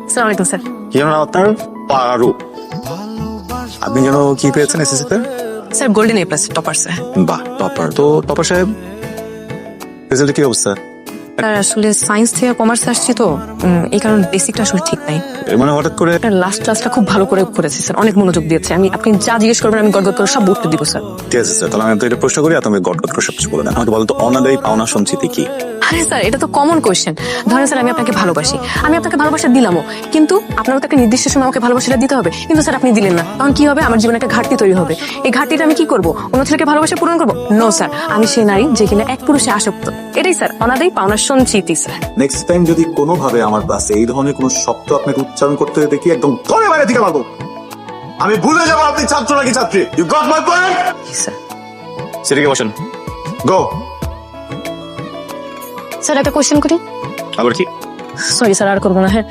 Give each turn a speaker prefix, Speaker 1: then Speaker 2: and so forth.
Speaker 1: আসসালামু আলাইকুম স্যার।
Speaker 2: কি যেন নাম আপনার? পারু। আপনি যেন কি পেয়েছেন এসএসসিতে?
Speaker 1: Sir golden A plus topper sir.
Speaker 2: বাহ, টপার তো। টপার সাহেব, রেজাল্টের কি অবস্থা?
Speaker 1: স্যার আসলে সায়েন্স থেকে কমার্সে আসছি তো এই কারণে বেসিকটা আসলে ঠিক নাই।
Speaker 2: এর মানে হঠাৎ করে?
Speaker 1: লাস্ট ক্লাসটা খুব ভালো করে করেছি স্যার, অনেক মনোযোগ দিয়েছে। আপনি যা জিজ্ঞেস করবেন আমি গড়গড় করে সব উত্তর দিব স্যার।
Speaker 2: ঠিক আছে স্যার, তাহলে আমি আপনাকে একটা প্রশ্ন করি আর তুমি গট গট করে সবকিছু বলে দেন। আমাকে বলো তো, অনাদায়ী পাওনা সঞ্চিতি কি?
Speaker 1: আরে স্যার এটা তো কমন কোয়েশ্চেন। ধরেন স্যার আমি আপনাকে ভালোবাসি, আমি আপনাকে ভালোবাসা দিলামও, কিন্তু আপনারও তো একটা নির্দিষ্ট সময় আমাকে ভালোবাসাটা দিতে হবে। কিন্তু স্যার আপনি দিলেন না, তখন কি হবে? আমার জীবনে একটা ঘাটতি তৈরি হবে। এই ঘাটতিটা আমি কি করবো? অন্য ছেলেকে ভালোবাসা পূরণ করবো? নো স্যার, আমি সেই নারী যে কিনা এক পুরুষে আসক্ত। এটাই স্যার অনাদায়ী পাওনা সঞ্চিতি স্যার।
Speaker 2: নেক্সট টাইম যদি কোনোভাবে আমার ক্লাসে এই ধরনের কোনো শব্দ আপনাকে উচ্চারণ করতে দেখি, একদম ধরে বাইরে থেকে পাবো। আমি ভুলে যাবো আপনি ছাত্র নাকি ছাত্রী। You got my point?
Speaker 1: Sir
Speaker 2: সেদিকে বসেন। গো।
Speaker 1: স্যার একটা কোয়েশ্চেন করি।
Speaker 2: আবার কি?
Speaker 1: সরি স্যার আর করবো না। হ্যাঁ